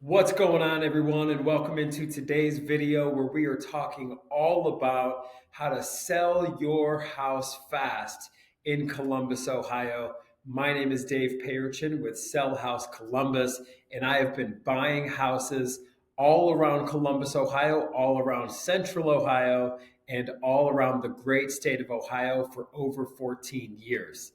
What's going on, everyone, and welcome into today's video where we are talking all about how to sell your house fast in Columbus, Ohio. My name is Dave Payerchin with Sell House Columbus, and I have been buying houses all around Columbus, Ohio, all around Central Ohio, and all around the great state of Ohio for over 14 years.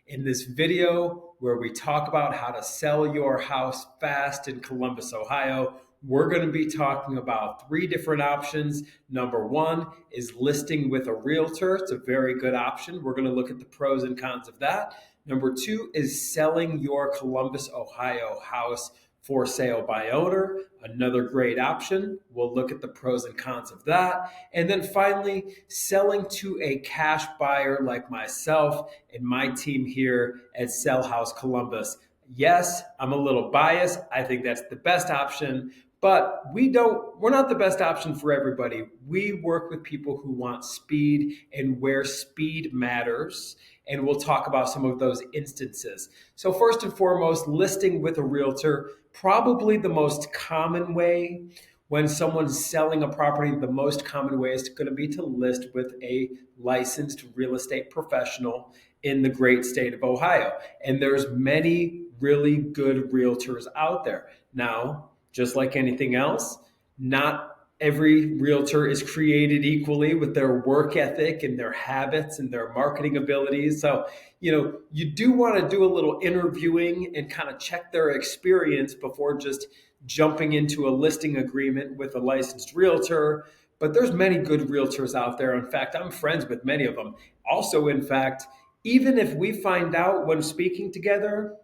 In this video, where we talk about how to sell your house fast in Columbus, Ohio, we're going to be talking about three different options. Number one is listing with a realtor. It's a very good option. We're going to look at the pros and cons of that. Number two is selling your Columbus, Ohio house for sale by owner, another great option. We'll look at the pros and cons of that. And then finally, selling to a cash buyer like myself and my team here at Sell House Columbus. Yes, I'm a little biased. I think that's the best option, but we're not the best option for everybody. We work with people who want speed and where speed matters. And we'll talk about some of those instances. So first and foremost, listing with a realtor, probably the most common way when someone's selling a property, the most common way is going to be to list with a licensed real estate professional in the great state of Ohio. And there's many really good realtors out there. Now, just like anything else, not every realtor is created equally with their work ethic and their habits and their marketing abilities. So, you do want to do a little interviewing and kind of check their experience before just jumping into a listing agreement with a licensed realtor. But there's many good realtors out there. In fact, I'm friends with many of them. Also, in fact, even if we find out when speaking together,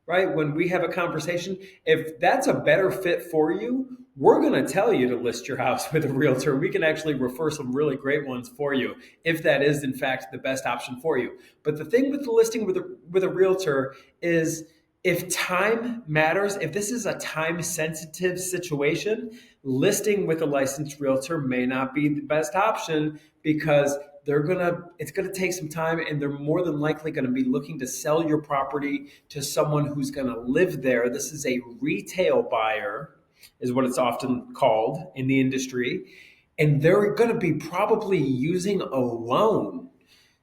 right, when we have a conversation, if that's a better fit for you, we're going to tell you to list your house with a realtor. We can actually refer some really great ones for you if that is, in fact, the best option for you. But the thing with the listing with a realtor is if time matters, if this is a time sensitive situation, listing with a licensed realtor may not be the best option because it's gonna take some time, and they're more than likely gonna be looking to sell your property to someone who's gonna live there. This is a retail buyer, is what it's often called in the industry, and they're gonna be probably using a loan.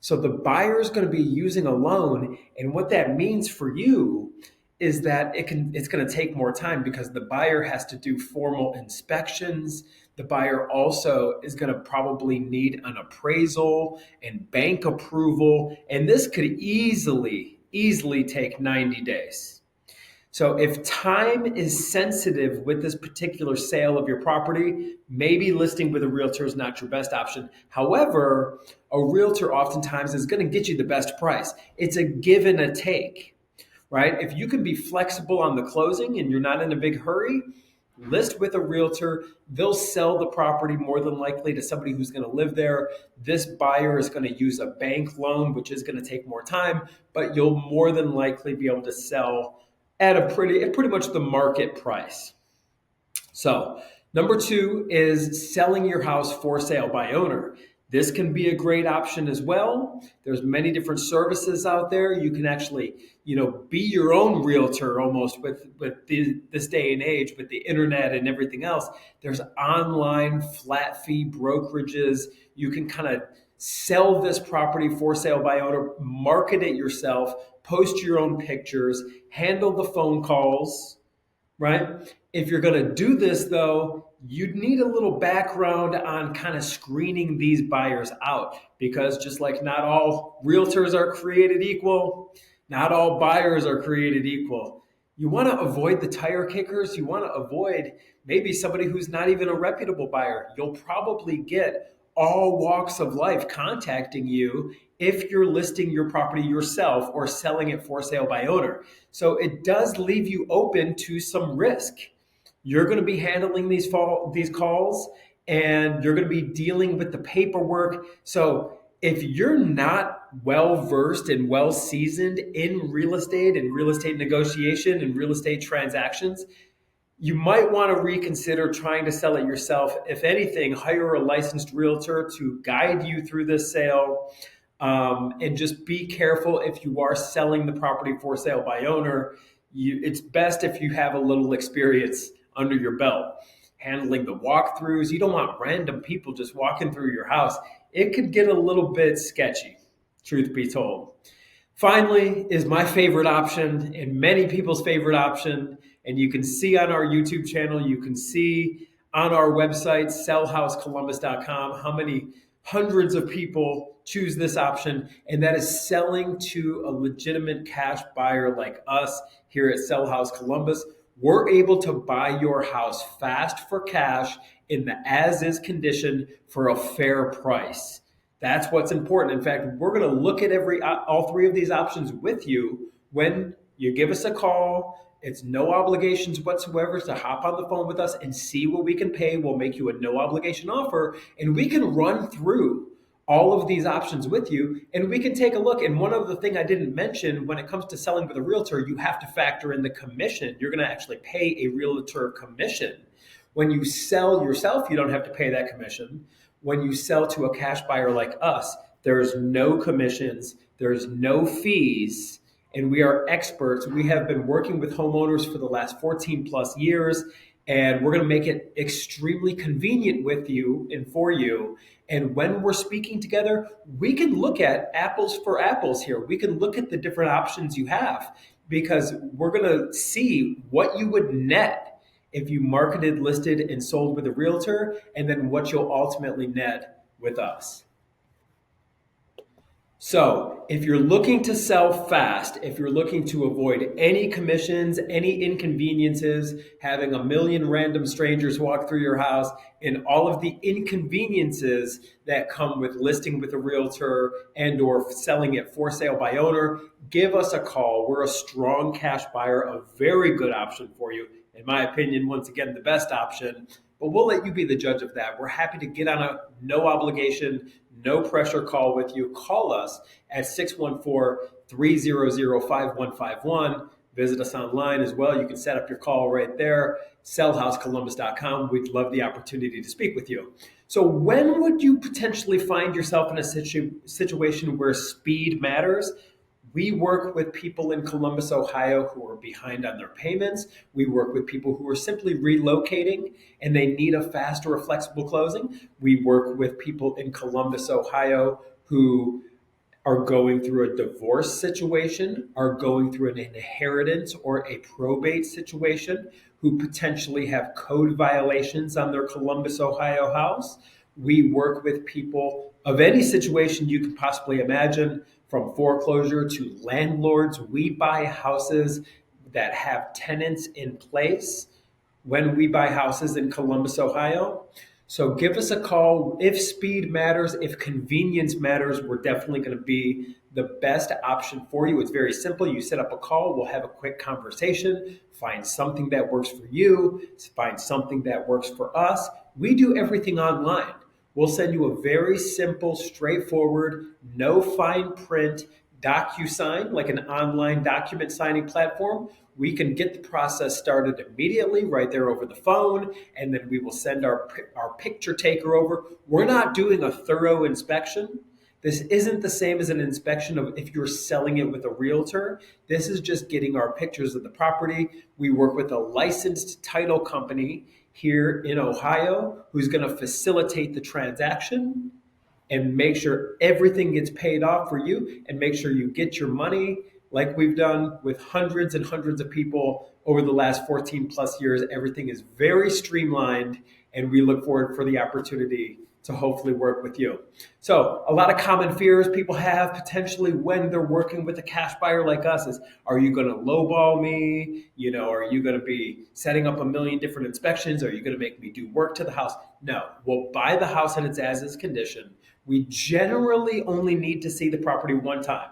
So the buyer is going to be using a loan, and what that means for you is that it's going to take more time because the buyer has to do formal inspections. The buyer also is going to probably need an appraisal and bank approval, and this could easily take 90 days. So if time is sensitive with this particular sale of your property, maybe listing with a realtor is not your best option. However, a realtor oftentimes is going to get you the best price. It's a give and a take, right? If you can be flexible on the closing and you're not in a big hurry, list with a realtor. They'll sell the property more than likely to somebody who's going to live there. This buyer is going to use a bank loan, which is going to take more time, but you'll more than likely be able to sell at pretty much the market price. So number two is selling your house for sale by owner. This can be a great option as well. There's many different services out there. You can actually, be your own realtor almost with this day and age with the internet and everything else. There's online flat fee brokerages. You can kind of sell this property for sale by owner, market it yourself, post your own pictures, handle the phone calls, right? If you're going to do this, though, you'd need a little background on kind of screening these buyers out because just like not all realtors are created equal, not all buyers are created equal. You want to avoid the tire kickers. You want to avoid maybe somebody who's not even a reputable buyer. You'll probably get all walks of life contacting you if you're listing your property yourself or selling it for sale by owner. So it does leave you open to some risk. You're going to be handling these calls and you're going to be dealing with the paperwork. So if you're not well versed and well seasoned in real estate and real estate negotiation and real estate transactions, you might want to reconsider trying to sell it yourself. If anything, hire a licensed realtor to guide you through this sale. And just be careful if you are selling the property for sale by owner. It's best if you have a little experience under your belt. Handling the walkthroughs, you don't want random people just walking through your house. It could get a little bit sketchy, truth be told. Finally, is my favorite option and many people's favorite option. And you can see on our YouTube channel, you can see on our website, sellhousecolumbus.com, how many hundreds of people choose this option. And that is selling to a legitimate cash buyer like us here at Sell House Columbus. We're able to buy your house fast for cash in the as-is condition for a fair price. That's what's important. In fact, we're going to look at all three of these options with you when you give us a call. It's no obligations whatsoever to hop on the phone with us and see what we can pay. We'll make you a no obligation offer, and we can run through all of these options with you, and we can take a look. And one other thing I didn't mention, when it comes to selling with a realtor, you have to factor in the commission. You're going to actually pay a realtor commission. When you sell yourself, you don't have to pay that commission. When you sell to a cash buyer like us, there's no commissions, there's no fees, and we are experts. We have been working with homeowners for the last 14 plus years, and we're going to make it extremely convenient with you and for you. And when we're speaking together, we can look at apples for apples here. We can look at the different options you have, because we're going to see what you would net if you marketed, listed, and sold with a realtor, and then what you'll ultimately net with us. So if you're looking to sell fast, if you're looking to avoid any commissions, any inconveniences, having a million random strangers walk through your house, and all of the inconveniences that come with listing with a realtor and or selling it for sale by owner, give us a call. We're a strong cash buyer, a very good option for you. In my opinion, once again, the best option, but we'll let you be the judge of that. We're happy to get on a no obligation, no pressure call with you. Call us at 614-300-5151. Visit us online as well. You can set up your call right there, sellhousecolumbus.com. We'd love the opportunity to speak with you. So when would you potentially find yourself in a situation where speed matters? We work with people in Columbus, Ohio who are behind on their payments. We work with people who are simply relocating and they need a fast or a flexible closing. We work with people in Columbus, Ohio who are going through a divorce situation, are going through an inheritance or a probate situation, who potentially have code violations on their Columbus, Ohio house. We work with people of any situation you can possibly imagine, from foreclosure to landlords. We buy houses that have tenants in place when we buy houses in Columbus, Ohio. So give us a call. If speed matters, if convenience matters, we're definitely going to be the best option for you. It's very simple. You set up a call, we'll have a quick conversation, find something that works for you, find something that works for us. We do everything online. We'll send you a very simple, straightforward, no fine print DocuSign, like an online document signing platform. We can get the process started immediately right there over the phone, and then we will send our picture taker over. We're not doing a thorough inspection. This isn't the same as an inspection of if you're selling it with a realtor. This is just getting our pictures of the property. We work with a licensed title company here in Ohio who's going to facilitate the transaction and make sure everything gets paid off for you and make sure you get your money, like we've done with hundreds and hundreds of people over the last 14 plus years. Everything is very streamlined, and we look forward for the opportunity to hopefully work with you. So a lot of common fears people have potentially when they're working with a cash buyer like us is, are you going to lowball me? Are you going to be setting up a million different inspections? Are you going to make me do work to the house? No, we'll buy the house in its as-is condition. We generally only need to see the property one time.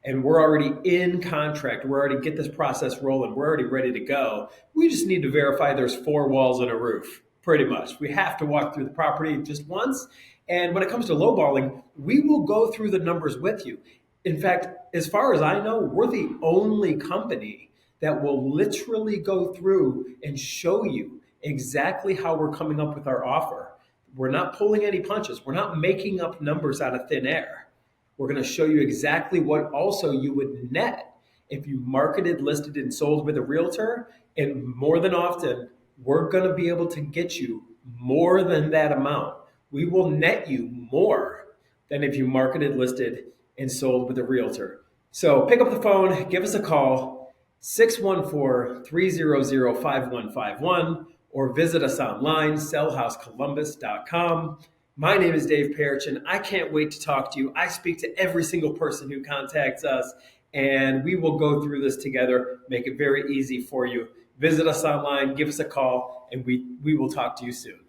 And we're already in contract. We're already get this process rolling. We're already ready to go. We just need to verify there's 4 walls and a roof. Pretty much. We have to walk through the property just once. And when it comes to lowballing, we will go through the numbers with you. In fact, as far as I know, we're the only company that will literally go through and show you exactly how we're coming up with our offer. We're not pulling any punches. We're not making up numbers out of thin air. We're going to show you exactly what also you would net if you marketed, listed, and sold with a realtor. And more than often, we're going to be able to get you more than that amount. We will net you more than if you marketed, listed, and sold with a realtor. So pick up the phone, give us a call, 614-300-5151, or visit us online, sellhousecolumbus.com. My name is Dave Parrish, and I can't wait to talk to you. I speak to every single person who contacts us, and we will go through this together, make it very easy for you. Visit us online, give us a call, and we will talk to you soon.